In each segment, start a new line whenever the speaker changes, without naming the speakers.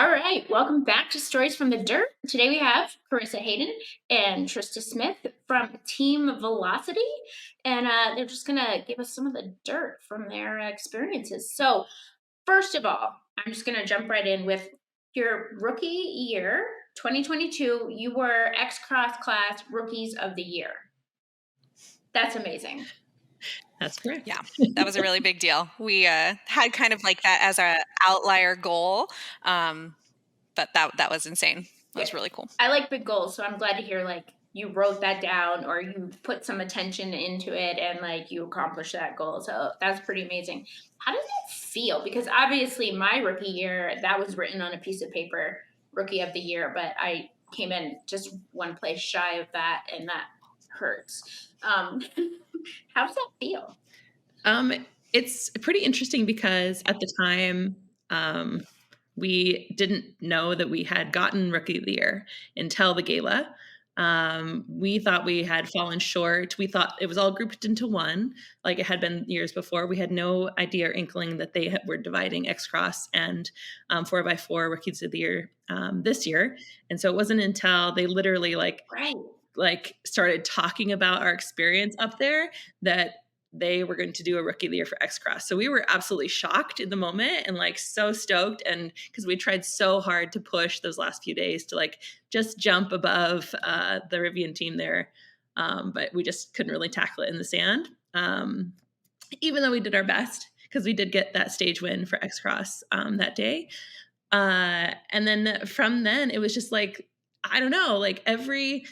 All right, welcome back to Stories from the Dirt. Today we have Karisa Haydon and Trista Smith from Team Velocity, and they're just gonna give us some of the dirt from their experiences. So, first of all, I'm just gonna jump right in with your rookie year, 2022. You were X Cross Class Rookies of the Year. That's amazing.
That's correct.
Yeah, that was a really big deal. We had kind of like that as our outlier goal, but that was insane. That was really cool.
I like big goals, so I'm glad to hear like you wrote that down or you put some attention into it and like you accomplished that goal. So that's pretty amazing. How does it feel? Because obviously my rookie year, that was written on a piece of paper, rookie of the year, but I came in just one place shy of that and that hurts. How does that feel?
It's pretty interesting because at the time, we didn't know that we had gotten Rookie of the Year until the gala. We thought we had fallen short. We thought it was all grouped into one, like it had been years before. We had no idea or inkling that they were dividing X Cross and 4x4 Rookies of the Year this year. And so it wasn't until they literally started talking about our experience up there that they were going to do a Rookie of the Year for X Cross. So we were absolutely shocked in the moment and like so stoked. And because we tried so hard to push those last few days to like just jump above the Rivian team there. But we just couldn't really tackle it in the sand. Even though we did our best, because we did get that stage win for X Cross that day. And then from then it was just like, I don't know, like every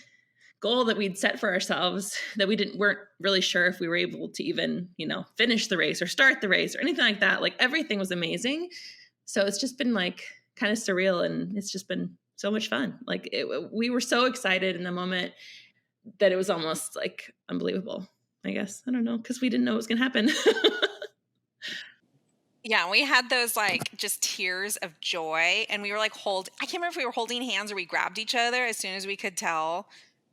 goal that we'd set for ourselves that weren't really sure if we were able to even, finish the race or start the race or anything like that. Like everything was amazing. So it's just been like kind of surreal and it's just been so much fun. Like we were so excited in the moment that it was almost like unbelievable, I guess. I don't know, because we didn't know it was going to happen.
Yeah, we had those like just tears of joy and we were like I can't remember if we were holding hands or we grabbed each other as soon as we could tell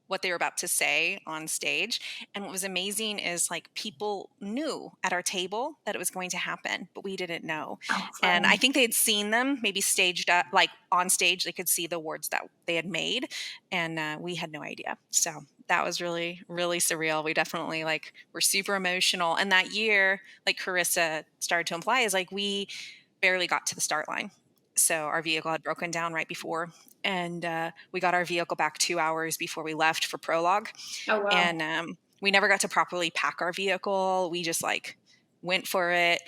what they were about to say on stage. And what was amazing is like people knew at our table that it was going to happen, but we didn't know.
Oh,
And I think they had seen them maybe staged up, like on stage, they could see the words that they had made. And we had no idea. So that was really, really surreal. We definitely were super emotional. And that year, like Karisa started to imply, is like we barely got to the start line. So our vehicle had broken down right before. And we got our vehicle back 2 hours before we left for prologue.
Oh, wow.
And we never got to properly pack our vehicle. We just went for it.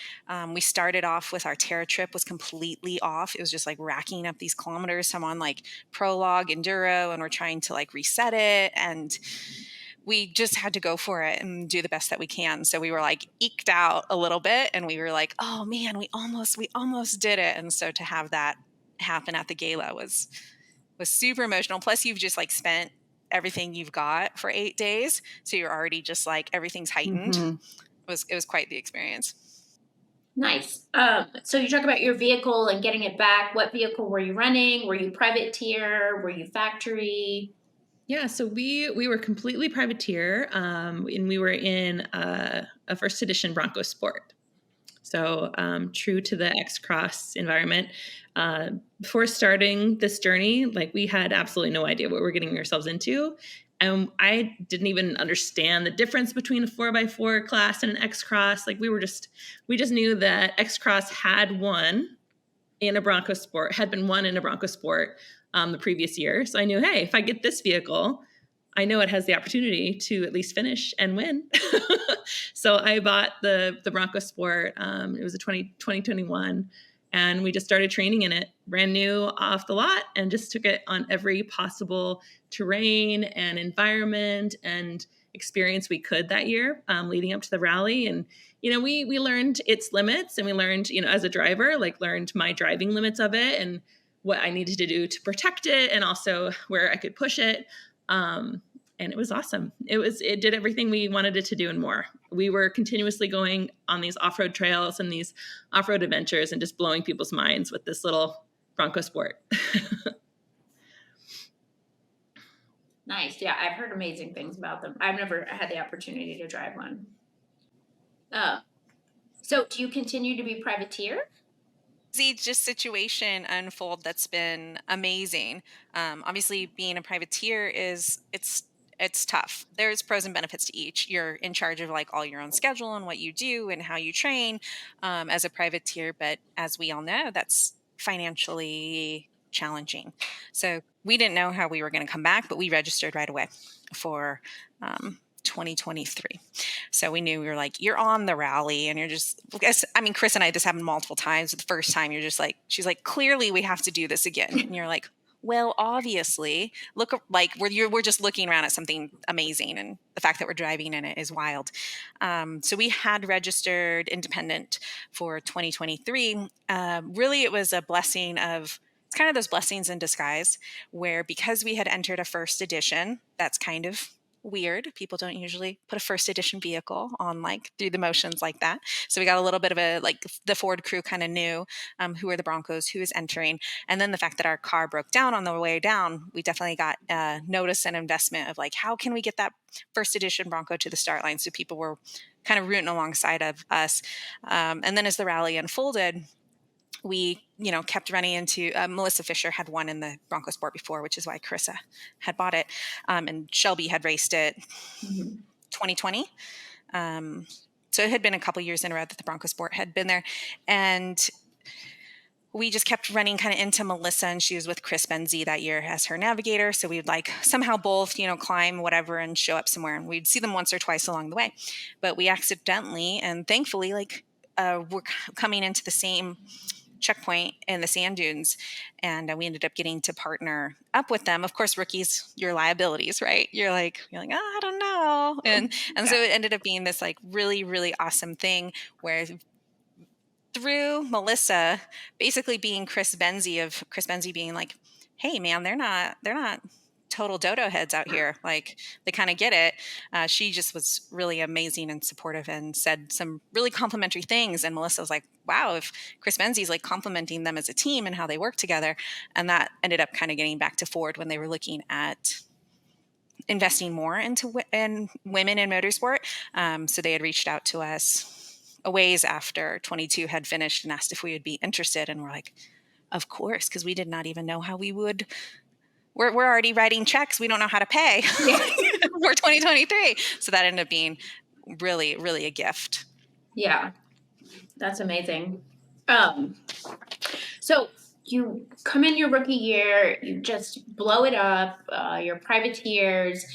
We started off with our terra trip was completely off. It was just racking up these kilometers. I'm on prologue enduro and we're trying to reset it. And we just had to go for it and do the best that we can. So we were eked out a little bit and we were like, oh man, we almost did it. And so to have that happen at the gala was super emotional. Plus you've just spent everything you've got for 8 days. So you're already just everything's heightened.
Mm-hmm.
It was quite the experience.
Nice. So you talk about your vehicle and getting it back. What vehicle were you running? Were you privateer? Were you factory?
Yeah, so we were completely privateer, and we were in a first edition Bronco Sport. So true to the X Cross environment. Before starting this journey, we had absolutely no idea what we're getting ourselves into. And I didn't even understand the difference between a 4x4 class and an X Cross. We just knew that X Cross had been won in a Bronco Sport the previous year. So I knew, hey, if I get this vehicle, I know it has the opportunity to at least finish and win. So I bought the Bronco Sport. It was a 2021. And we just started training in it, brand new off the lot, and just took it on every possible terrain and environment and experience we could that year, leading up to the rally. And, we learned its limits, and we learned, as a driver, learned my driving limits of it and what I needed to do to protect it and also where I could push it. And it was awesome. It did everything we wanted it to do and more. We were continuously going on these off-road trails and these off-road adventures and just blowing people's minds with this little Bronco Sport.
Nice. Yeah, I've heard amazing things about them. I've never had the opportunity to drive one. So do you continue to be privateer?
just situation unfold that's been amazing. Obviously, being a privateer it's tough. There's pros and benefits to each. You're in charge of like all your own schedule and what you do and how you train as a privateer. But as we all know, that's financially challenging. So we didn't know how we were going to come back, but we registered right away for 2023. So we knew we were like, you're on the rally and you're just, I mean, Chris and I, this happened multiple times. The first time you're just like, she's like, clearly we have to do this again. And you're like, well, obviously, look, like we're just looking around at something amazing. And the fact that we're driving in it is wild. So we had registered independent for 2023. Really, it was a blessing of, it's kind of those blessings in disguise where because we had entered a first edition, that's kind of weird. People don't usually put a first edition vehicle on like through the motions like that. So we got a little bit of a, like the Ford crew kind of knew who are the Broncos, who is entering. And then the fact that our car broke down on the way down, we definitely got notice and investment of like, how can we get that first edition Bronco to the start line? So people were kind of rooting alongside of us. And then as the rally unfolded, we, kept running into Melissa Fisher had won in the Bronco Sport before, which is why Karisa had bought it. And Shelby had raced it 2020. So it had been a couple years in a row that the Bronco Sport had been there. And we just kept running kind of into Melissa, and she was with Chris Benzie that year as her navigator. So we'd like somehow both, climb whatever and show up somewhere. And we'd see them once or twice along the way. But we accidentally and thankfully, we're coming into the same checkpoint in the sand dunes, and we ended up getting to partner up with them. Of course, rookies, your liabilities, right? You're like, oh, I don't know, and so it ended up being this like really, really awesome thing where through Melissa basically being Chris Benzie being like, hey man, they're not total dodo heads out here. Like they kind of get it. She just was really amazing and supportive and said some really complimentary things. And Melissa was like, wow, if Chris Benzie's like complimenting them as a team and how they work together. And that ended up kind of getting back to Ford when they were looking at investing more into women in motorsport. So they had reached out to us a ways after 22 had finished and asked if we would be interested. And we're like, of course, because we did not even know how we would. We're already writing checks. We don't know how to pay for 2023. So that ended up being really, really a gift.
Yeah, that's amazing. So you come in your rookie year, you just blow it up. You're privateers.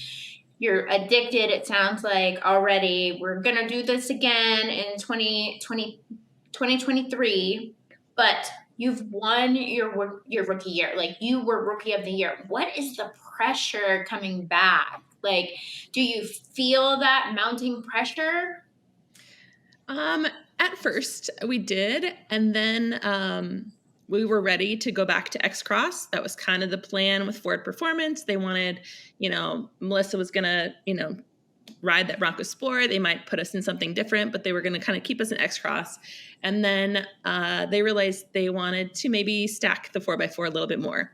You're addicted, it sounds like already. We're going to do this again in 2023, but you've won your rookie year. Like you were rookie of the year. What is the pressure coming back? Like, do you feel that mounting pressure?
At first we did, and then we were ready to go back to X Cross. That was kind of the plan with Ford Performance. They wanted, Melissa was gonna, ride that Bronco Sport. They might put us in something different, but they were going to kind of keep us in X Cross. And then they realized they wanted to maybe stack the 4x4 a little bit more.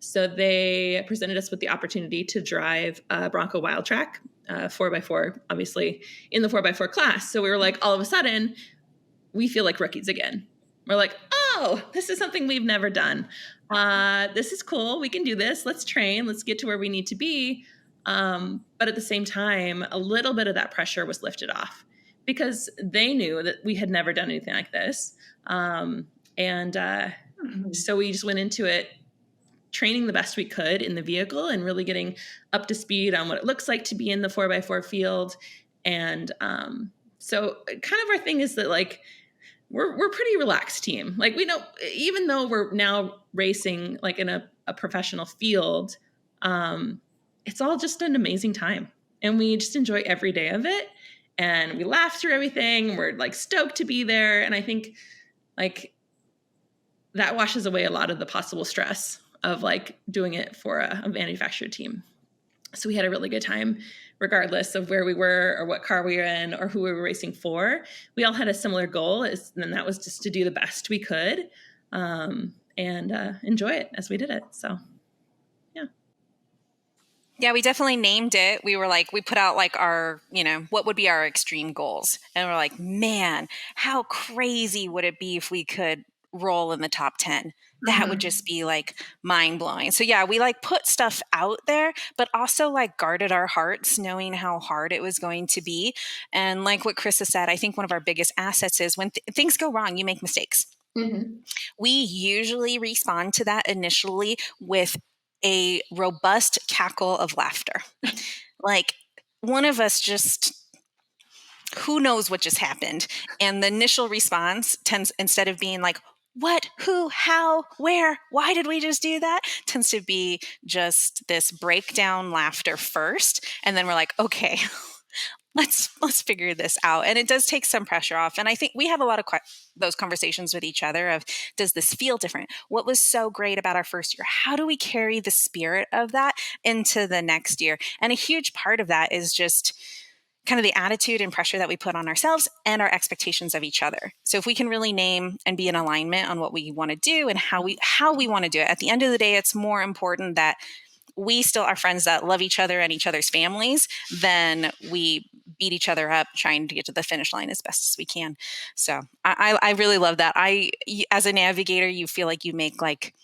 So they presented us with the opportunity to drive Bronco Wild Track 4x4, obviously in the 4x4 class. So we were like, all of a sudden, we feel like rookies again. We're like, oh, this is something we've never done. This is cool. We can do this. Let's train. Let's get to where we need to be. But at the same time, a little bit of that pressure was lifted off because they knew that we had never done anything like this. So we just went into it training the best we could in the vehicle and really getting up to speed on what it looks like to be in the 4x4 field. And so kind of our thing is that like, we're a pretty relaxed team. Like we know, even though we're now racing like in a professional field, it's all just an amazing time. And we just enjoy every day of it. And we laugh through everything. We're like stoked to be there. And I think like that washes away a lot of the possible stress of like doing it for a manufactured team. So we had a really good time, regardless of where we were or what car we were in or who we were racing for. We all had a similar goal, and that was just to do the best we could and enjoy it as we did it. So, yeah.
Yeah, we definitely named it. We were like, we put out like our, what would be our extreme goals? And we're like, man, how crazy would it be if we could roll in the top 10. That would
Mhm.
just be like mind blowing. So yeah, we like put stuff out there, but also like guarded our hearts, knowing how hard it was going to be. And like what Krista said, I think one of our biggest assets is when things go wrong, you make mistakes.
Mhm.
We usually respond to that initially with a robust cackle of laughter. Like one of us just, who knows what just happened? And the initial response tends, instead of being like, what, who, how, where, why did we just do that? Tends to be just this breakdown laughter first. And then we're like, okay, let's figure this out. And it does take some pressure off. And I think we have a lot of those conversations with each other of, does this feel different? What was so great about our first year? How do we carry the spirit of that into the next year? And a huge part of that is just kind of the attitude and pressure that we put on ourselves and our expectations of each other. So if we can really name and be in alignment on what we want to do and how we want to do it, at the end of the day, it's more important that we still are friends that love each other and each other's families than we beat each other up trying to get to the finish line as best as we can. So I really love that. As a navigator, you feel like you make like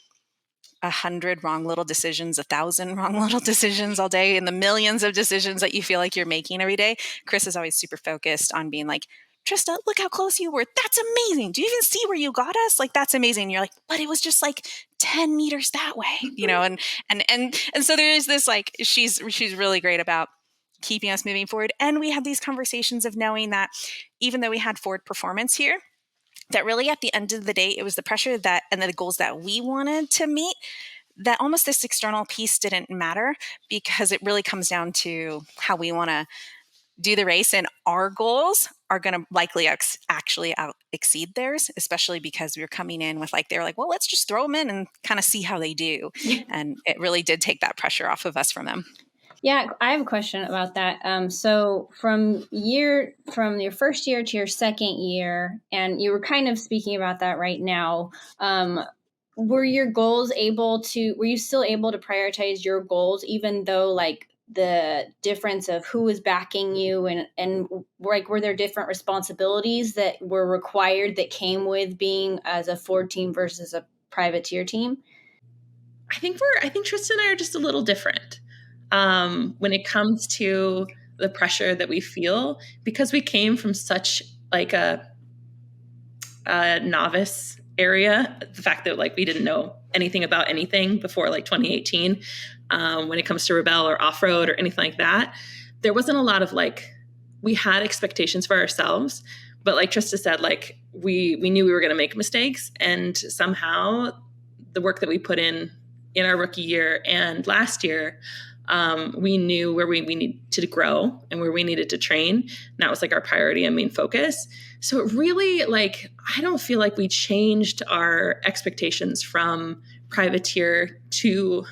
100 wrong little decisions, 1,000 wrong little decisions all day, and the millions of decisions that you feel like you're making every day. Chris is always super focused on being like, Trista, look how close you were. That's amazing. Do you even see where you got us? Like, that's amazing. And you're like, but it was just like 10 meters that way, and so there is this, like, she's really great about keeping us moving forward. And we had these conversations of knowing that even though we had forward performance here, that really at the end of the day, it was the pressure that and the goals that we wanted to meet, that almost this external piece didn't matter, because it really comes down to how we want to do the race, and our goals are going to likely actually out exceed theirs, especially because we were coming in with like, they were like, well, let's just throw them in and kind of see how they do. And it really did take that pressure off of us from them.
Yeah, I have a question about that. So from your first year to your second year, and you were kind of speaking about that right now. Were your goals were you still able to prioritize your goals, even though like the difference of who was backing you and like, were there different responsibilities that were required that came with being as a Ford team versus a privateer team?
I think Tristan and I are just a little different when it comes to the pressure that we feel, because we came from such like a novice area. The fact that like we didn't know anything about anything before like 2018, when it comes to Rebelle or off-road or anything like that, there wasn't a lot of like, we had expectations for ourselves, but like Trista said, like we knew we were going to make mistakes, and somehow the work that we put in our rookie year and last year, we knew where we needed to grow and where we needed to train. And that was like our priority and main focus. So it really, like, I don't feel like we changed our expectations from privateer to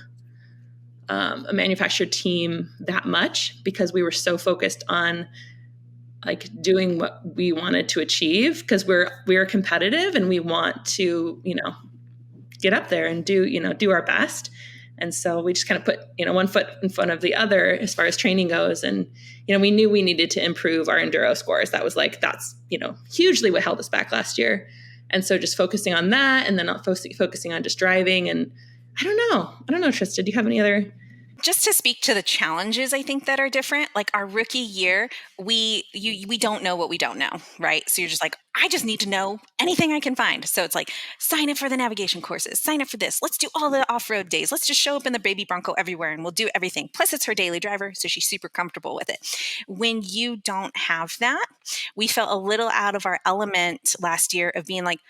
a manufactured team that much, because we were so focused on like doing what we wanted to achieve, because we're competitive and we want to, get up there and do our best. And so we just kind of put, one foot in front of the other as far as training goes. And, we knew we needed to improve our enduro scores. That's hugely what held us back last year. And so just focusing on that, and then not focusing on just driving. And I don't know, Trista, do you have any other?
Just to speak to the challenges, I think, that are different. Like our rookie year, we don't know what we don't know, right? So you're just like, I just need to know anything I can find. So it's like, sign up for the navigation courses, sign up for this. Let's do all the off-road days. Let's just show up in the baby Bronco everywhere and we'll do everything. Plus it's her daily driver, so she's super comfortable with it. When you don't have that, we felt a little out of our element last year of being like,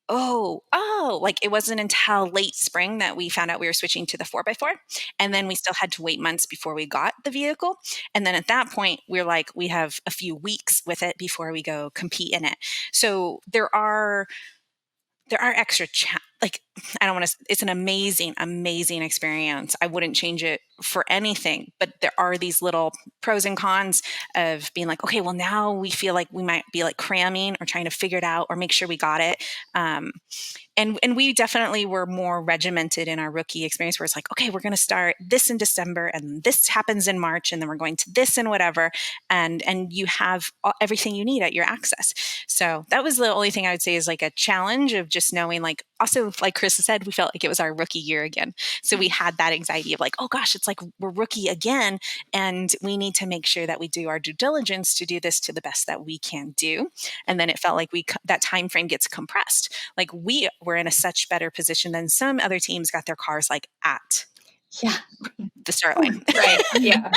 like it wasn't until late spring that we found out we were switching to the 4x4. And then we still had to wait months before we got the vehicle. And then at that point, we're like, we have a few weeks with it before we go compete in it. So there are extra like I don't want to, it's an amazing, amazing experience. I wouldn't change it for anything, but there are these little pros and cons of being like, okay, well now we feel like we might be like cramming or trying to figure it out or make sure we got it. And we definitely were more regimented in our rookie experience where it's like, okay, we're going to start this in December and this happens in March and then we're going to this and whatever. And you have everything you need at your access. So that was the only thing I would say is like a challenge of just knowing, like, also like Karisa said, we felt like it was our rookie year again. So we had that anxiety of like, oh gosh, it's like we're rookie again. And we need to make sure that we do our due diligence to do this to the best that we can do. And then it felt like that time frame gets compressed. Like we were in a such better position than some other teams got their cars like at the start line.
Right. Yeah.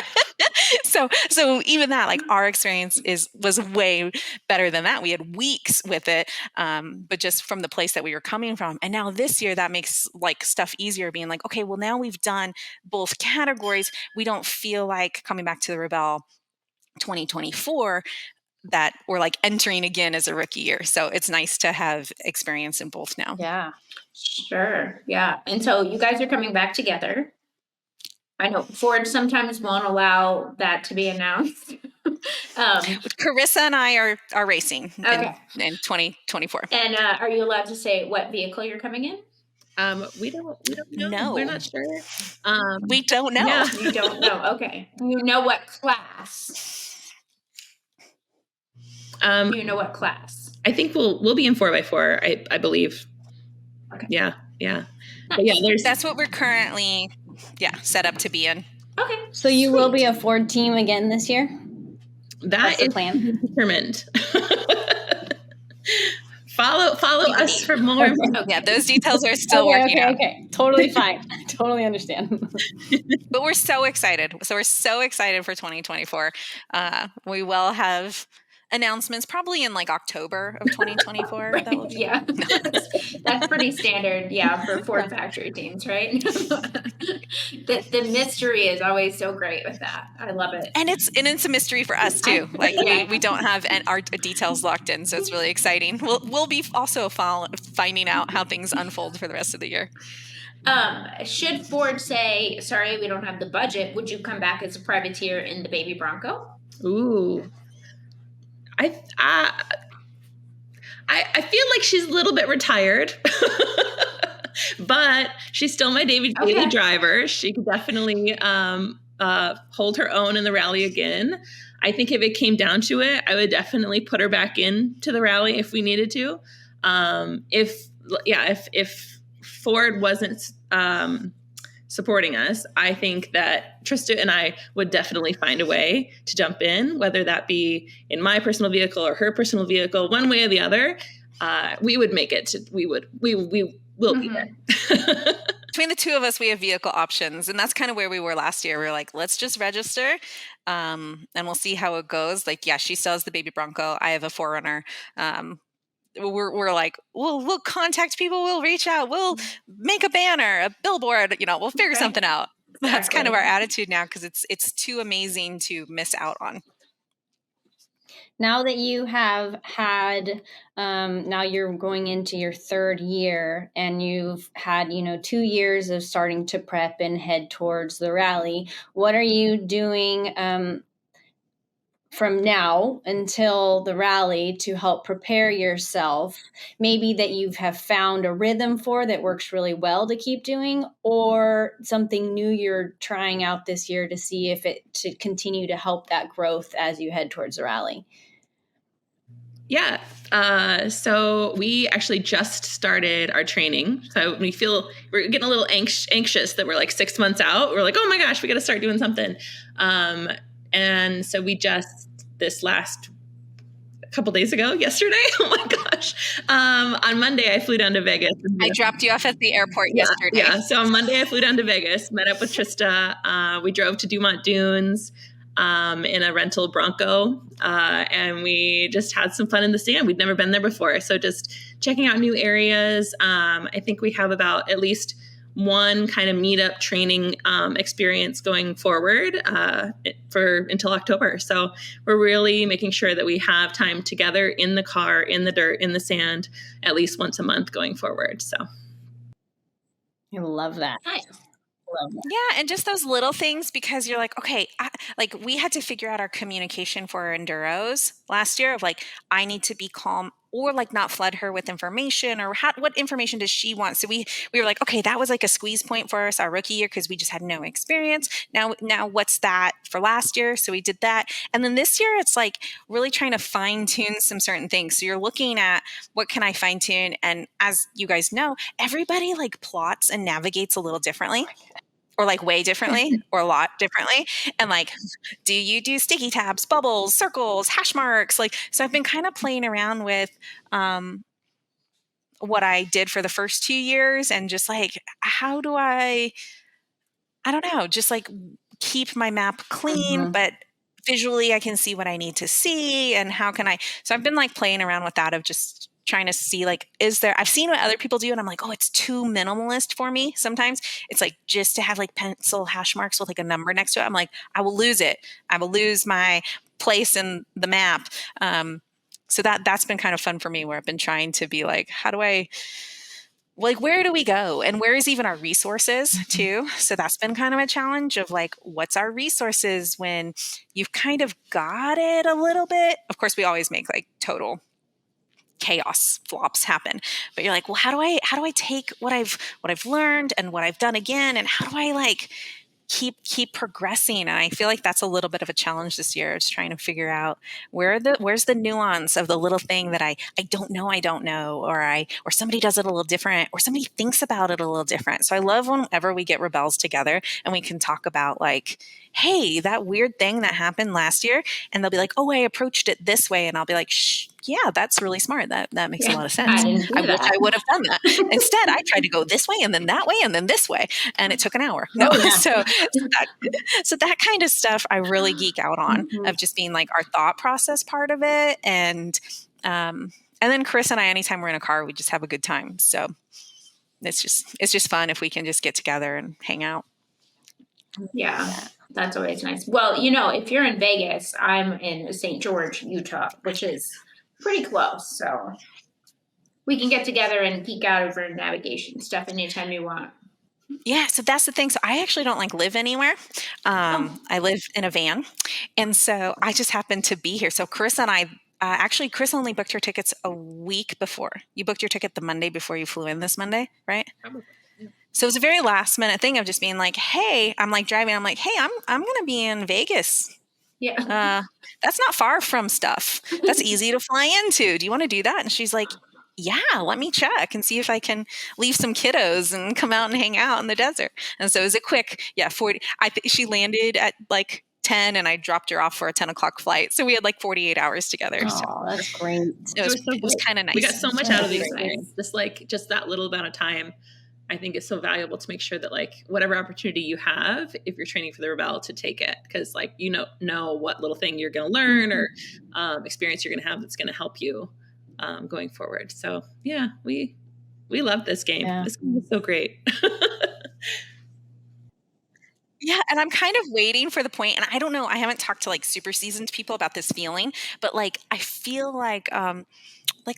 So even that, like our experience was way better than that. We had weeks with it, but just from the place that we were coming from. And now this year that makes like stuff easier, being like, okay, well now we've done both categories. We don't feel like coming back to the Rebelle 2024 that we're like entering again as a rookie year. So it's nice to have experience in both now.
Yeah.
Sure. Yeah. And so you guys are coming back together. I know Ford sometimes won't allow that to be announced.
Karisa and I are racing in 2024.
And are you allowed to say what vehicle you're coming in?
We don't know.
No.
We're not sure.
We don't know.
Yeah.
You don't know. Okay. You know what class? You know what class?
I think we'll be in 4x4. I believe.
Okay.
Yeah.
Nice.
But yeah,
That's what we're currently set up to be in.
Okay.
So you will be a Ford team again this year?
That
That's the
is
plan.
determined. Follow us for more.
Yeah, those details are still working out.
Okay. Totally fine. I totally understand.
But we're so excited. So we're so excited for 2024. We will have announcements probably in like October of 2024.
Right.
That will be
That's pretty standard, for Ford factory teams, right? the mystery is always so great with that. I love it.
And it's a mystery for us too. Like we don't have our details locked in, so it's really exciting. We'll be also finding out how things unfold for the rest of the year.
Should Ford say, sorry, we don't have the budget, would you come back as a privateer in the baby Bronco?
Ooh. I feel like she's a little bit retired, but she's still my daily driver. She could definitely hold her own in the rally again. I think if it came down to it, I would definitely put her back into the rally if we needed to. If Ford wasn't supporting us, I think that Trista and I would definitely find a way to jump in, whether that be in my personal vehicle or her personal vehicle, one way or the other. We would make it. We will be there.
Between the two of us, we have vehicle options, and that's kind of where we were last year. We were like, let's just register, and we'll see how it goes. Like, yeah, she still has the baby Bronco. I have a 4Runner. We're like, we'll contact people, we'll reach out, we'll make a banner, a billboard, we'll figure something out. That's kind of our attitude now, because it's too amazing to miss out on.
Now that you have had, now you're going into your third year, and you've had, 2 years of starting to prep and head towards the rally. What are you doing from now until the rally to help prepare yourself, maybe that you have found a rhythm for that works really well to keep doing, or something new you're trying out this year to see if it to continue to help that growth as you head towards the rally?
Yeah. So we actually just started our training. So we're getting a little anxious that we're like 6 months out. We're like, oh my gosh, we got to start doing something. And so we just, this last couple days ago, yesterday, oh my gosh, on Monday I flew down to Vegas.
I dropped you off at the airport yesterday.
Yeah, so on Monday I flew down to Vegas, met up with Trista. We drove to Dumont Dunes in a rental Bronco, and we just had some fun in the sand. We'd never been there before, so just checking out new areas. I think we have about at least one kind of meetup training experience going forward until October. So we're really making sure that we have time together in the car, in the dirt, in the sand, at least once a month going forward. So
I love that.
Nice.
Love that.
Yeah, and just those little things because you're like, okay, like we had to figure out our communication for our enduros last year of like, I need to be calm or like not flood her with information or what information does she want? So we were like, okay, that was like a squeeze point for us our rookie year because we just had no experience. Now what's that for last year? So we did that. And then this year it's like really trying to fine tune some certain things. So you're looking at what can I fine tune? And as you guys know, everybody like plots and navigates a little differently or like way differently or a lot differently. And like, do you do sticky tabs, bubbles, circles, hash marks? Like, so I've been kind of playing around with what I did for the first 2 years and just like, how do I don't know, just like keep my map clean, but visually I can see what I need to see and how can I, so I've been like playing around with that of just trying to see like, I've seen what other people do and I'm like, oh, it's too minimalist for me. Sometimes it's like just to have like pencil hash marks with like a number next to it. I'm like, I will lose it. I will lose my place in the map. So that's been kind of fun for me where I've been trying to be like, how do I, like where do we go and where is even our resources too? So that's been kind of a challenge of like what's our resources when you've kind of got it a little bit. Of course we always make like total chaos flops happen, but you're like, well, how do I take what I've learned and what I've done again and how do I like keep progressing? And I feel like that's a little bit of a challenge this year. It's trying to figure out where's the nuance of the little thing that I don't know, or somebody does it a little different, or somebody thinks about it a little different. So I love whenever we get rebels together and we can talk about like, hey, that weird thing that happened last year, and they'll be like, oh, I approached it this way, and I'll be like, shh, yeah, that's really smart. That makes a lot of sense.
I didn't do
I wish
that.
I would have done that. Instead, I tried to go this way and then that way and then this way, and it took an hour. No,
Oh, yeah.
so that kind of stuff I really geek out on of just being like our thought process part of it, and then Chris and I, anytime we're in a car, we just have a good time. So it's just fun if we can just get together and hang out.
Yeah, that's always nice. Well, if you're in Vegas, I'm in St. George, Utah, which is pretty close. So we can get together and geek out over navigation stuff anytime you want.
Yeah, so that's the thing. So I actually don't like live anywhere. I live in a van, and so I just happen to be here. So Chris and I, actually, Chris only booked her tickets a week before. You booked your ticket the Monday before you flew in this Monday, right?
Probably.
So it was a very last minute thing of just being like, hey, I'm like driving. I'm like, hey, I'm going to be in Vegas.
Yeah.
That's not far from stuff. That's easy to fly into. Do you want to do that? And she's like, yeah, let me check and see if I can leave some kiddos and come out and hang out in the desert. And so it was a quick, 40. She landed at like 10 and I dropped her off for a 10 o'clock flight. So we had like 48 hours together.
Oh,
So
that's great.
it was kind of nice.
We got so much out of the
That's
experience. Just that little amount of time, I think is so valuable to make sure that like whatever opportunity you have, if you're training for the Rebel, to take it, because like know what little thing you're going to learn or experience you're going to have that's going to help you going forward. So yeah, we love this game.
Yeah.
This game is so great.
Yeah, and I'm kind of waiting for the point, and I don't know, I haven't talked to like super seasoned people about this feeling, but like I feel like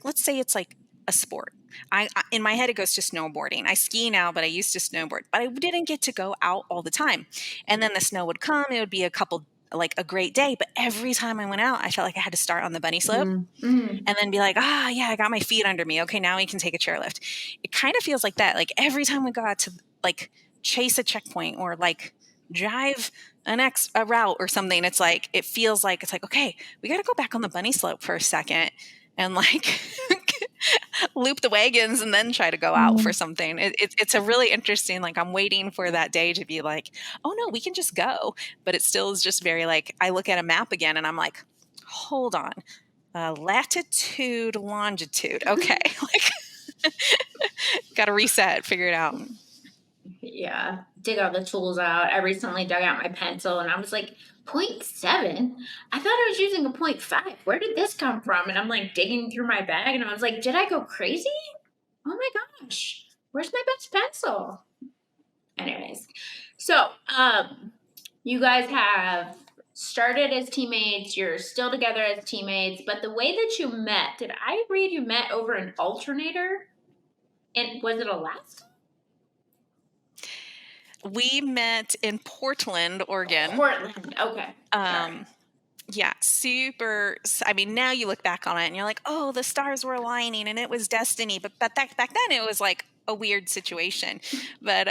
let's say it's like a sport. I in my head it goes to snowboarding. I ski now, but I used to snowboard, but I didn't get to go out all the time. And then the snow would come, it would be a great day, but every time I went out, I felt like I had to start on the bunny slope and then be like, yeah, I got my feet under me. Okay, now we can take a chairlift. It kind of feels like that. Like every time we go out to like chase a checkpoint or like drive a route or something, it's like it feels like it's like, okay, we got to go back on the bunny slope for a second and like loop the wagons and then try to go out for something. It's a really interesting, like I'm waiting for that day to be like, oh no, we can just go. But it still is just very like, I look at a map again and I'm like, hold on, latitude, longitude. Okay. Like got to reset, figure it out.
Yeah, dig all the tools out. I recently dug out my pencil and I was like, 0.7? I thought I was using a 0.5. Where did this come from? And I'm like digging through my bag and I was like, did I go crazy? Oh my gosh, where's my best pencil? Anyways, so you guys have started as teammates, you're still together as teammates, but the way that you met, did I read you met over an alternator? And was it Alaska?
We met in Portland, Oregon.
Portland. Okay. Sorry.
Yeah, I mean, now you look back on it and you're like, oh, the stars were aligning and it was destiny. But back then it was like a weird situation. But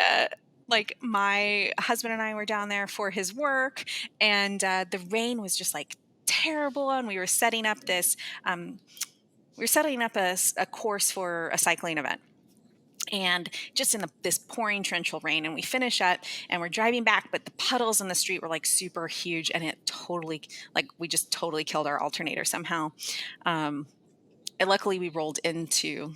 like my husband and I were down there for his work, and the rain was just like terrible, and we were setting up a course for a cycling event. And just in this pouring torrential rain, and we finish up and we're driving back, but the puddles in the street were like super huge, and it totally, like, we just totally killed our alternator somehow. And luckily we rolled into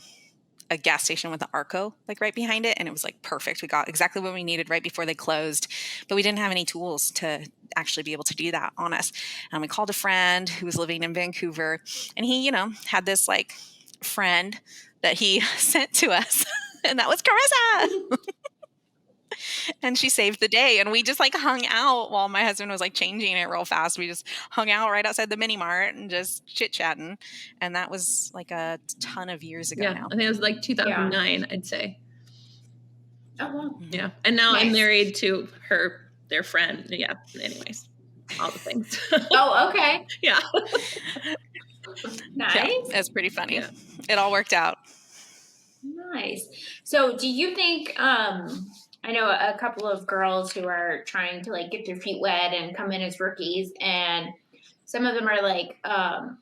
a gas station with an Arco like right behind it, and it was like perfect. We got exactly what we needed right before they closed, but we didn't have any tools to actually be able to do that on us. And we called a friend who was living in Vancouver, and he, had this like friend that he sent to us. And that was Karisa. And she saved the day. And we just like hung out while my husband was like changing it real fast. We just hung out right outside the mini mart and just chit chatting. And that was like a ton of years ago now.
I think it was like 2009, I'd say.
Oh, wow.
Yeah. And now
Nice.
I'm married to their friend. Yeah. Anyways, all the things.
Oh, okay.
Yeah.
Nice.
Yeah, that's pretty funny.
Yeah.
It all worked out.
Nice. So do you think, I know a couple of girls who are trying to like get their feet wet and come in as rookies, and some of them are like, I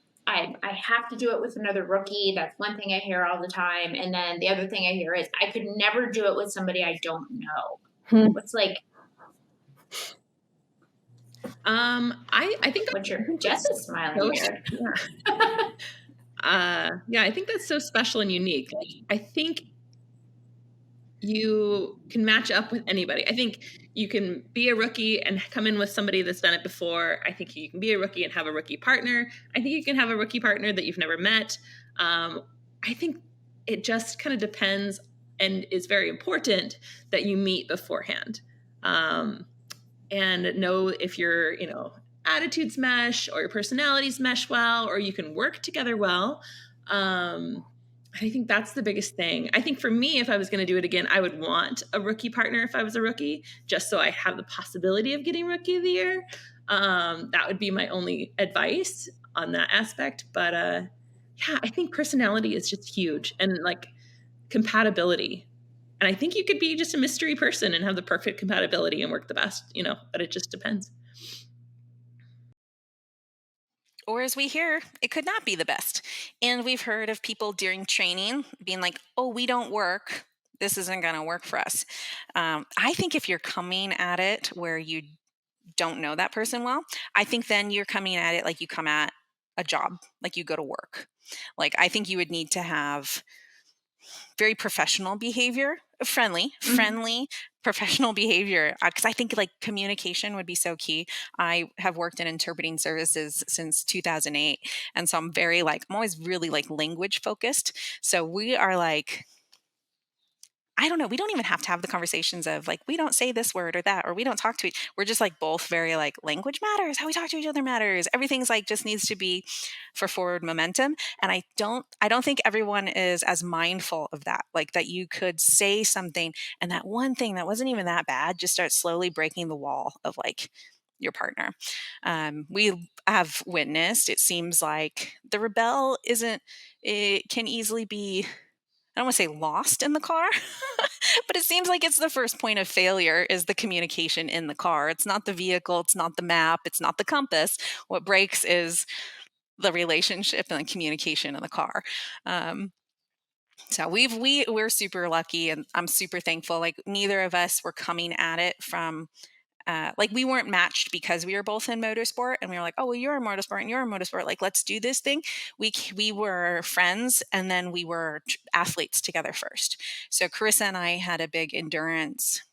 have to do it with another rookie. That's one thing I hear all the time. And then the other thing I hear is I could never do it with somebody I don't know. What's like,
I think
what's your Jess is smiling weird.
Yeah, I think that's so special and unique. Like, I think you can match up with anybody. I think you can be a rookie and come in with somebody that's done it before. I think you can be a rookie and have a rookie partner. I think you can have a rookie partner that you've never met. I think it just kind of depends, and is very important that you meet beforehand, and know if your, attitudes mesh or your personalities mesh well, or you can work together well. I think that's the biggest thing. I think for me, if I was going to do it again, I would want a rookie partner if I was a rookie, just so I have the possibility of getting Rookie of the Year. That would be my only advice on that aspect. But yeah, I think personality is just huge, and like compatibility. And I think you could be just a mystery person and have the perfect compatibility and work the best, but it just depends.
Or as we hear, it could not be the best. And we've heard of people during training being like, oh, we don't work. This isn't going to work for us. I think if you're coming at it where you don't know that person well, I think then you're coming at it like you come at a job, like you go to work. Like, I think you would need to have very professional behavior, friendly professional behavior, because I think like communication would be so key. I have worked in interpreting services since 2008, and so I'm always really like language focused. So we are like, I don't know, we don't even have to have the conversations of like, we don't say this word or that, or we don't talk to we're just like both very like, language matters, how we talk to each other matters. Everything's like just needs to be for forward momentum. And I don't think everyone is as mindful of that, like that you could say something and that one thing that wasn't even that bad just starts slowly breaking the wall of like your partner. We have witnessed, it seems like the rebel it can easily be, I don't want to say lost in the car, but it seems like it's the first point of failure is the communication in the car. It's not the vehicle. It's not the map. It's not the compass. What breaks is the relationship and the communication in the car. So we're super lucky, and I'm super thankful. Like, neither of us were coming at it from like, we weren't matched because we were both in motorsport, and we were like, oh, well, you're in motorsport and you're in motorsport. Like, let's do this thing. We were friends, and then we were athletes together first. So Karisa and I had a big endurance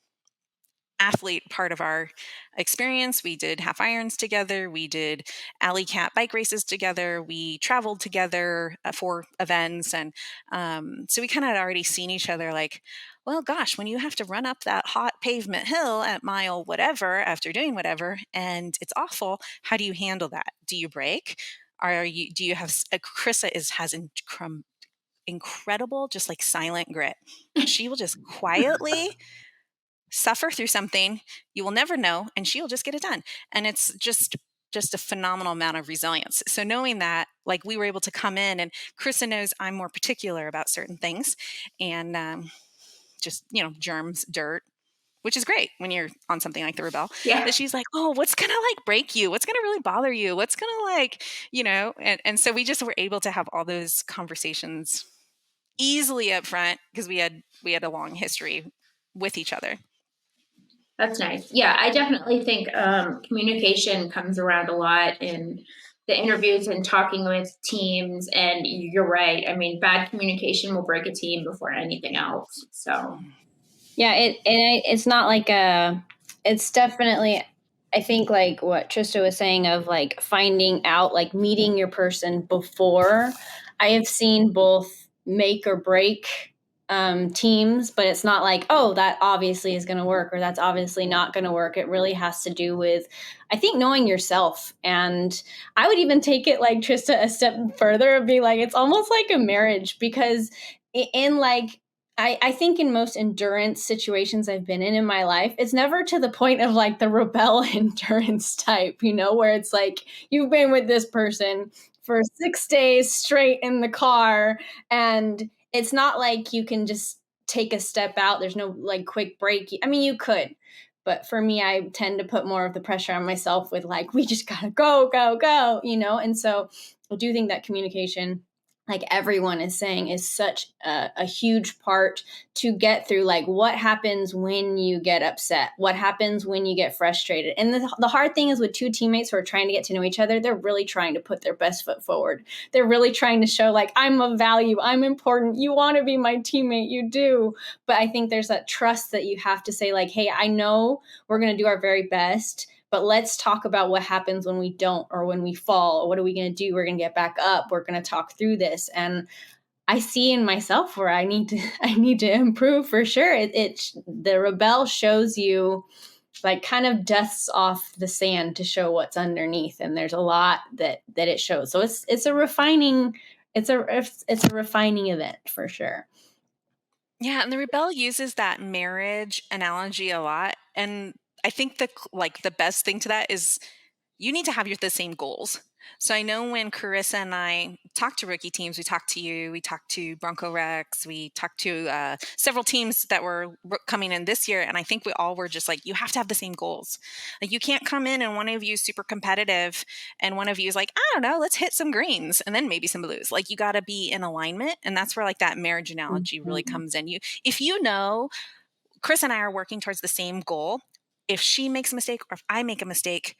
athlete part of our experience. We did half irons together. We did alley cat bike races together. We traveled together for events. And so we kind of had already seen each other like, well, gosh, when you have to run up that hot pavement hill at mile whatever after doing whatever, and it's awful, how do you handle that? Do you break? Do you have, Karisa has incredible, just like silent grit. She will just quietly suffer through something you will never know, and she'll just get it done. And it's just a phenomenal amount of resilience. So knowing that, like, we were able to come in, and Karisa knows I'm more particular about certain things, and just, germs, dirt, which is great when you're on something like the Rebelle,
Yeah.
that she's like, oh, what's going to like break you? What's going to really bother you? What's going to like, and so we just were able to have all those conversations easily up front because we had a long history with each other.
That's nice. Yeah, I definitely think communication comes around a lot in the interviews and talking with teams. And you're right. I mean, bad communication will break a team before anything else. So,
Yeah, it's not like it's definitely, I think, like what Trista was saying of like finding out, like meeting your person before. I have seen both make or break teams, but it's not like, oh, that obviously is going to work or that's obviously not going to work. It really has to do with, I think, knowing yourself. And I would even take it, like Trista, a step further and be like, it's almost like a marriage, because in like, I think in most endurance situations I've been in my life, it's never to the point of like the rebel endurance type, where it's like you've been with this person for 6 days straight in the car, and it's not like you can just take a step out. There's no like quick break. I mean, you could, but for me, I tend to put more of the pressure on myself with like, we just gotta go, go, go, and so I do think that communication, like everyone is saying, is such a huge part to get through. Like, what happens when you get upset? What happens when you get frustrated? And the hard thing is, with two teammates who are trying to get to know each other, they're really trying to put their best foot forward. They're really trying to show like, I'm of value, I'm important, you want to be my teammate, you do. But I think there's that trust that you have to say like, hey, I know we're going to do our very best, but let's talk about what happens when we don't, or when we fall, or what are we going to do? We're going to get back up. We're going to talk through this. And I see in myself where I need to improve for sure. The Rebelle shows you, like, kind of dusts off the sand to show what's underneath. And there's a lot that it shows. So it's a refining, it's a refining event for sure.
Yeah, and the Rebelle uses that marriage analogy a lot. And I think the best thing to that is you need to have the same goals. So I know when Karisa and I talked to rookie teams, we talked to you, we talked to Bronco Rex, we talked to several teams that were coming in this year. And I think we all were just like, you have to have the same goals. Like, you can't come in and one of you is super competitive and one of you is like, I don't know, let's hit some greens and then maybe some blues. Like, you got to be in alignment. And that's where like that marriage analogy really comes in. If Chris and I are working towards the same goal, if she makes a mistake or if I make a mistake,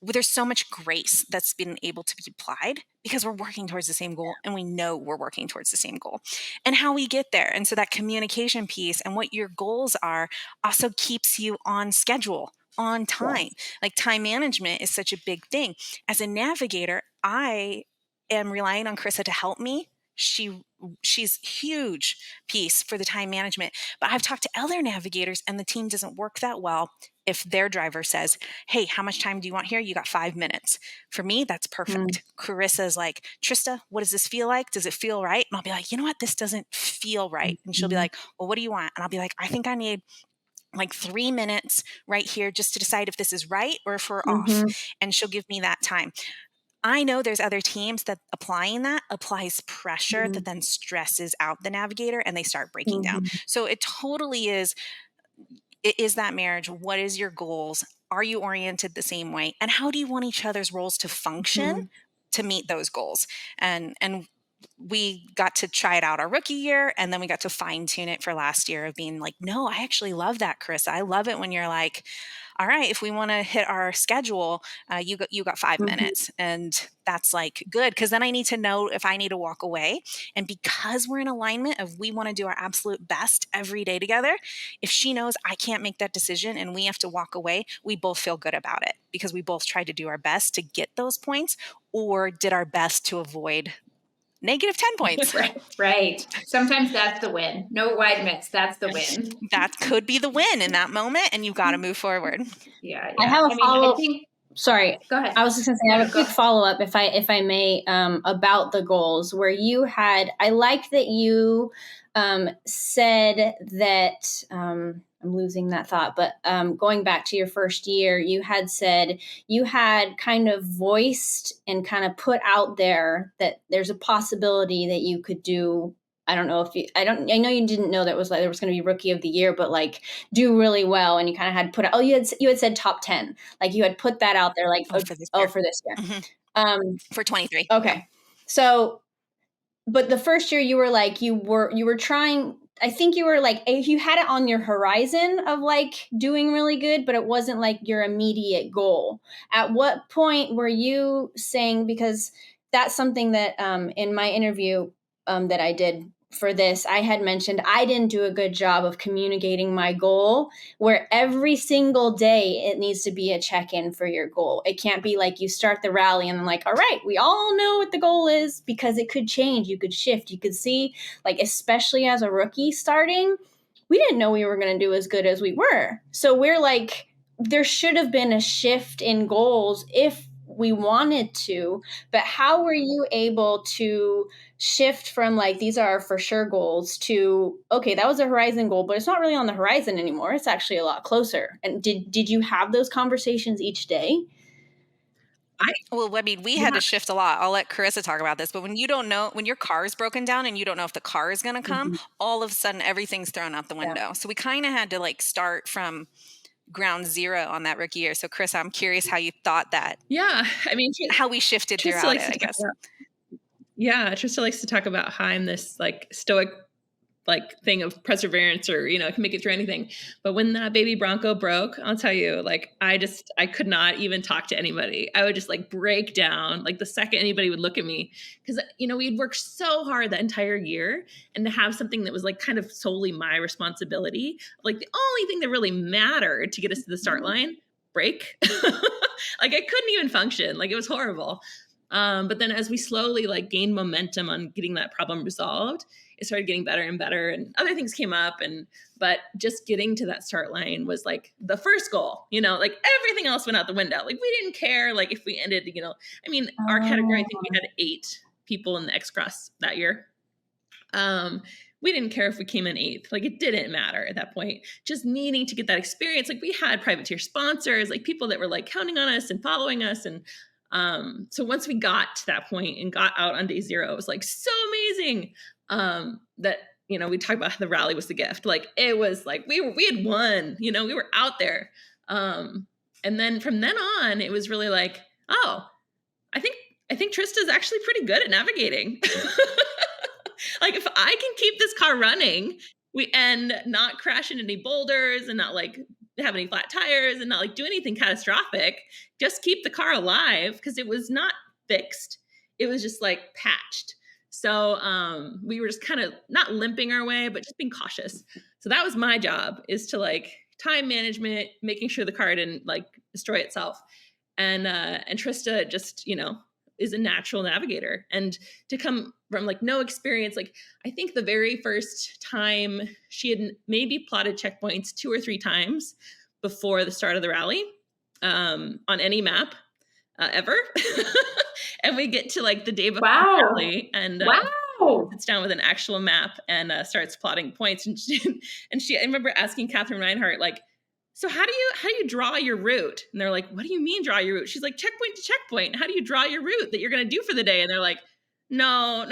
there's so much grace that's been able to be applied because we're working towards the same goal and we know we're working towards the same goal and how we get there. And so that communication piece and what your goals are also keeps you on schedule, on time.
Yes.
Like, time management is such a big thing. As a navigator, I am relying on Karisa to help me. She's huge piece for the time management, but I've talked to other navigators and the team doesn't work that well if their driver says, hey, how much time do you want here? You got 5 minutes. For me, that's perfect. Karisa's like, Trista, what does this feel like? Does it feel right? And I'll be like, you know what? This doesn't feel right. And she'll be like, well, what do you want? And I'll be like, I think I need like 3 minutes right here just to decide if this is right or if we're off. And she'll give me that time. I know there's other teams that applying that applies pressure that then stresses out the navigator and they start breaking down. So it totally is. It is that marriage. What is your goals? Are you oriented the same way? And how do you want each other's roles to function to meet those goals? And we got to try it out our rookie year, and then we got to fine tune it for last year of being like, no, I actually love that, Karisa. I love it when you're like, all right, if we want to hit our schedule, you got 5 minutes, and that's like good because then I need to know if I need to walk away. And because we're in alignment of we want to do our absolute best every day together, if she knows I can't make that decision and we have to walk away, we both feel good about it because we both tried to do our best to get those points or did our best to avoid negative 10 points.
Right. Sometimes that's the win. No wide miss. That's the win.
That could be the win in that moment, and you've got to move forward.
Yeah.
I have a follow-up. Sorry.
Go ahead.
I was just going to say, I have a quick follow-up, if I may, about the goals where you had, I like that you said that, I'm losing that thought, but going back to your first year, you had said you had kind of voiced and kind of put out there that there's a possibility that you could do. I don't know if you, I know you didn't know that was like there was going to be rookie of the year, but like do really well. And you kind of had put out, you had said top 10, like you had put that out there, like,
Oh, for this year.
for this year.
Mm-hmm. For 23.
Okay.
Yeah.
So, but the first year you were like, you were trying, I think you were like, you had it on your horizon of like doing really good, but it wasn't like your immediate goal. At what point were you saying, because that's something that in my interview that I did for this, I had mentioned I didn't do a good job of communicating my goal, where every single day it needs to be a check-in for your goal. It can't be like you start the rally and like, all right, we all know what the goal is, because it could change. You could shift. You could see, like, especially as a rookie starting, we didn't know we were going to do as good as we were. So we're like, there should have been a shift in goals if we wanted to, but how were you able to shift from like, these are our for sure goals to, okay, that was a horizon goal, but it's not really on the horizon anymore. It's actually a lot closer. And did you have those conversations each day?
Well, I mean, we had to shift a lot. I'll let Karisa talk about this, but when you don't know, when your car is broken down and you don't know if the car is going to come, all of a sudden everything's thrown out the window. So we kind of had to like start from ground zero on that rookie year. So Karisa, I'm curious how you thought that.
Yeah. I mean,
how we shifted
Trista
throughout it, I guess.
Yeah. Trista likes to talk about how I'm this like stoic like thing of perseverance, or, you know, I can make it through anything. But when that baby Bronco broke, I'll tell you, like, I could not even talk to anybody. I would just like break down like the second anybody would look at me, because, you know, we'd worked so hard that entire year, and to have something that was like kind of solely my responsibility, like the only thing that really mattered to get us to the start line, break. Like I couldn't even function. Like it was horrible. But then as we slowly like gained momentum on getting that problem resolved, it started getting better and better, and other things came up. But just getting to that start line was like the first goal, you know, like everything else went out the window. Like we didn't care, like if we ended, you know, I mean, our category, I think we had 8 people in the X Cross that year. We didn't care if we came in 8th, like it didn't matter at that point, just needing to get that experience. Like we had privateer sponsors, like people that were like counting on us and following us. And so once we got to that point and got out on day 0, it was like so amazing that, you know, we talk about how the rally was the gift. Like it was like we had won, you know, we were out there. And then from then on, it was really like, oh, I think Trista's actually pretty good at navigating. Like if I can keep this car running, and not crash into any boulders, and not like have any flat tires, and not like do anything catastrophic, just keep the car alive, because it was not fixed. It was just like patched. So we were just kind of not limping our way, but just being cautious. So that was my job, is to like time management, making sure the car didn't like destroy itself. And Trista just, you know, is a natural navigator. And to come from like no experience, like I think the very first time she had maybe plotted checkpoints 2 or 3 times before the start of the rally on any map ever. And we get to like the day before the rally, and sits down with an actual map and starts plotting points. And she, I remember asking Catherine Reinhardt, like, so how do you draw your route? And they're like, what do you mean draw your route? She's like, checkpoint to checkpoint. How do you draw your route that you're going to do for the day? And they're like, no.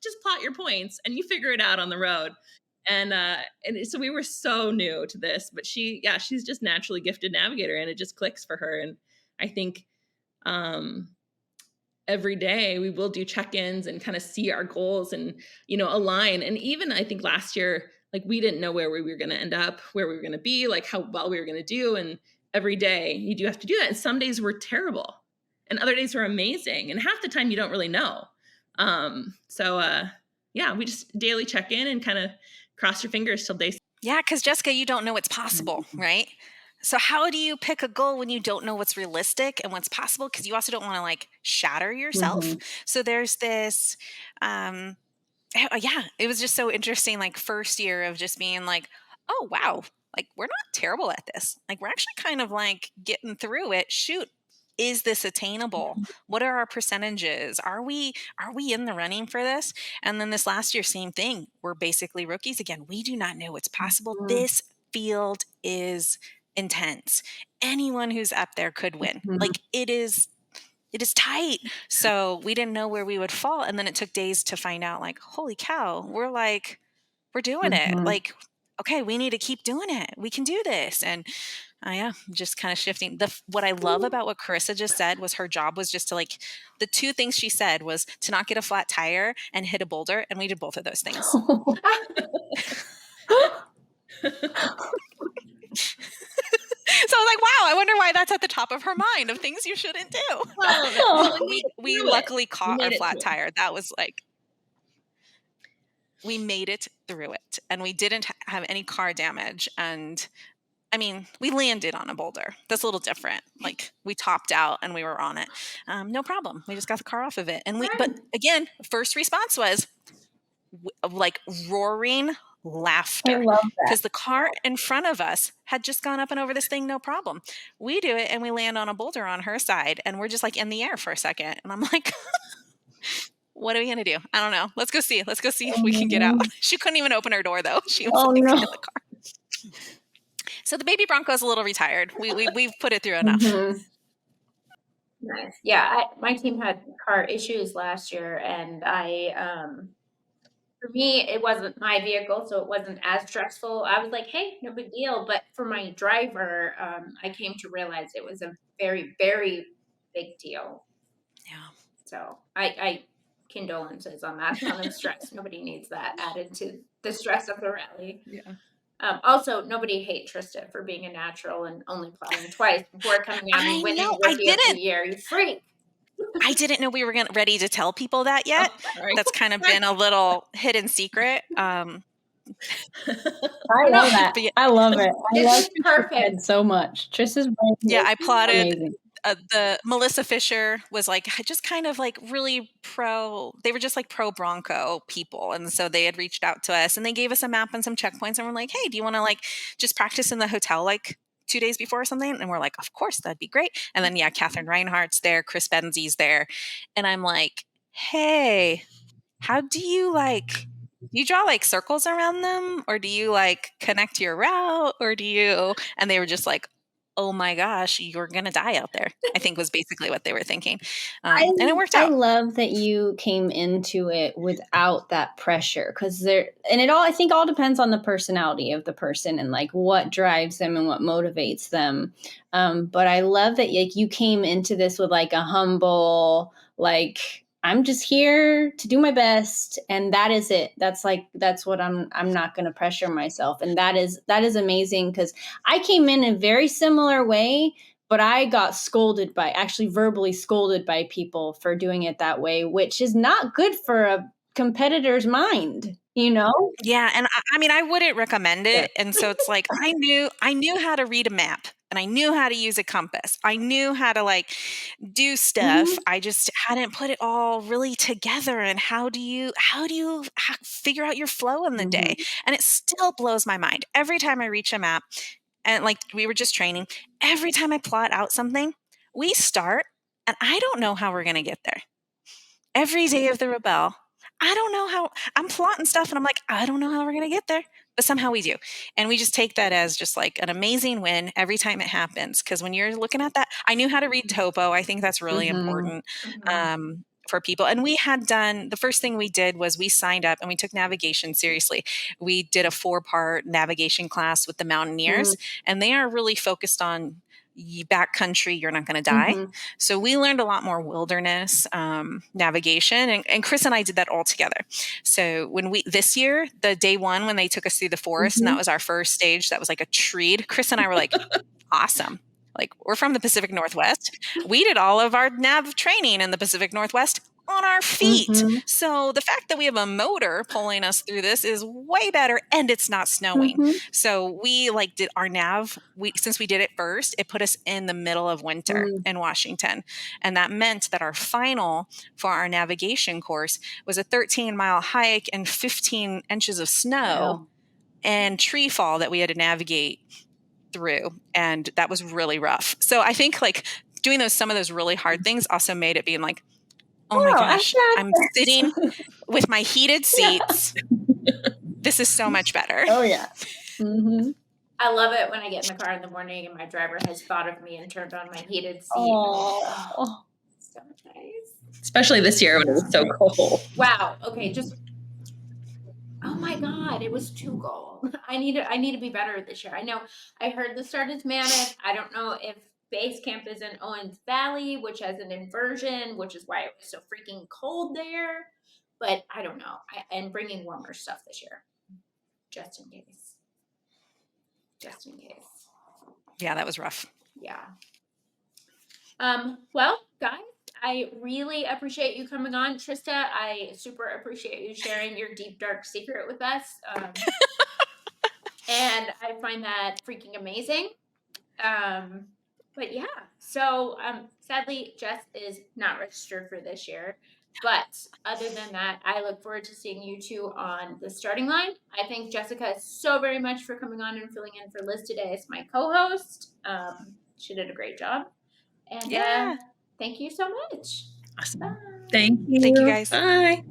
Just plot your points and you figure it out on the road. And so we were so new to this, but she's just naturally gifted navigator, and it just clicks for her. And I think every day we will do check-ins and kind of see our goals and, you know, align. And even I think last year, like we didn't know where we were going to end up, where we were going to be, like how well we were going to do. And every day you do have to do that. And some days were terrible and other days were amazing. And half the time you don't really know. We just daily check in and kind of cross your fingers till day.
Yeah. Cause Jessica, you don't know what's possible, right? So how do you pick a goal when you don't know what's realistic and what's possible? Cause you also don't want to like shatter yourself. So there's this, it was just so interesting, like first year of just being like, oh, wow, like we're not terrible at this. Like we're actually kind of like getting through it. Shoot, is this attainable? What are our percentages? Are we in the running for this? And then this last year, same thing. We're basically rookies again. We do not know what's possible. This field is intense. Anyone who's up there could win.
Mhm.
Like it is tight. So we didn't know where we would fall. And then it took days to find out, like, holy cow, we're doing it.
Mhm.
Like, okay, we need to keep doing it. We can do this. And yeah, just kind of shifting. What I love about what Karisa just said was her job was just to like, the two things she said was to not get a flat tire and hit a boulder. And we did both of those things. So I was like, wow, I wonder why that's at the top of her mind of things you shouldn't do.
Well,
We luckily caught our
made it
flat
through.
tire. That was like, we made it through it and we didn't have any car damage. And I mean, we landed on a boulder. That's a little different. Like we topped out and we were on it. No problem. We just got the car off of it. And but again, first response was like roaring laughter.
I love that.
Because the car in front of us had just gone up and over this thing, no problem. We do it and we land on a boulder on her side and we're just like in the air for a second. And I'm like, what are we going to do? I don't know. Let's go see. Let's go see if we can get out. She couldn't even open her door though. She was in the car. So the baby Bronco is a little retired. We've put it through enough.
Mhm.
Nice. Yeah, my team had car issues last year, and for me, it wasn't my vehicle, so it wasn't as stressful. I was like, hey, no big deal. But for my driver, I came to realize it was a very, very big deal.
Yeah.
So I condolences on that amount of stress. Nobody needs that added to the stress of the rally.
Yeah.
Also, nobody hate Trista for being a natural and only plowing twice before coming out and winning Rookie of the Year. You freak.
I didn't know we were ready to tell people that yet.
Sorry.
That's kind of been a little hidden secret.
I love that.
But yeah,
I love it. I love
This is perfect.
so much. Trista's brain
yeah,
is
I plotted.
amazing.
The Melissa Fisher was like just kind of like really they were just like pro Bronco people. And so they had reached out to us and they gave us a map and some checkpoints and we're like, hey, do you want to like just practice in the hotel like 2 days before or something? And we're like, of course, that'd be great. And then, yeah, Catherine Reinhardt's there, Chris Benzi's there. And I'm like, hey, how do you draw like circles around them? Or do you like connect your route? Or do you? And they were just like, oh my gosh, you're going to die out there, I think was basically what they were thinking. And it worked out.
I love that you came into it without that pressure because I think all depends on the personality of the person and like what drives them and what motivates them. But I love that like you came into this with like a humble, like, I'm just here to do my best. And that is it. That's what I'm not going to pressure myself. And that is amazing because I came in a very similar way, but I got verbally scolded by people for doing it that way, which is not good for a competitor's mind, you know?
Yeah. And I mean, I wouldn't recommend it. And so it's like, I knew how to read a map. And I knew how to use a compass. I knew how to like do stuff.
Mhm.
I just hadn't put it all really together. And how do you figure out your flow in the day? And it still blows my mind every time I reach a map. And like we were just training, every time I plot out something, we start and I don't know how we're going to get there. Every day of the Rebelle, I don't know how I'm plotting stuff and I'm like, I don't know how we're going to get there. But somehow we do. And we just take that as just like an amazing win every time it happens. Because when you're looking at that, I knew how to read topo. I think that's really important for people. And we had done, the first thing we did was we signed up and we took navigation seriously. We did a 4-part navigation class with the Mountaineers. And they are really focused on backcountry, you're not going to die. So we learned a lot more wilderness navigation, and Chris and I did that all together. So when this year, the day one, when they took us through the forest, and that was our first stage, that was like a treat. Chris and I were like, awesome. Like we're from the Pacific Northwest. We did all of our nav training in the Pacific Northwest on our feet. So the fact that we have a motor pulling us through this is way better, and it's not snowing. So we like did our nav. Since we did it first, it put us in the middle of winter in Washington, and that meant that our final for our navigation course was a 13-mile hike and 15 inches of snow and tree fall that we had to navigate through, and that was really rough. So I think like doing some of those really hard things also made it being like, oh my gosh, I'm sitting with my heated seats. This is so much better.
Oh yeah.
I love it when I get in the car in the morning and my driver has thought of me and turned on my heated seat.
Oh.
So nice.
Especially this year when it was so cold.
Wow. Okay. Oh my God, it was too cold. I need to be better this year. I know I heard the start is Mammoth. I don't know if base camp is in Owens Valley, which has an inversion, which is why it was so freaking cold there. But I don't know. And bringing warmer stuff this year, just in case. Just in case.
Yeah, that was rough.
Yeah. Well, guys, I really appreciate you coming on. Trista, I super appreciate you sharing your deep, dark secret with us. And I find that freaking amazing. But yeah, so sadly, Jess is not registered for this year. But other than that, I look forward to seeing you two on the starting line. I thank Jessica so very much for coming on and filling in for Liz today as my co-host. She did a great job. And
Yeah.
thank you so much.
Awesome.
Bye.
Thank you.
Thank you, guys.
Bye.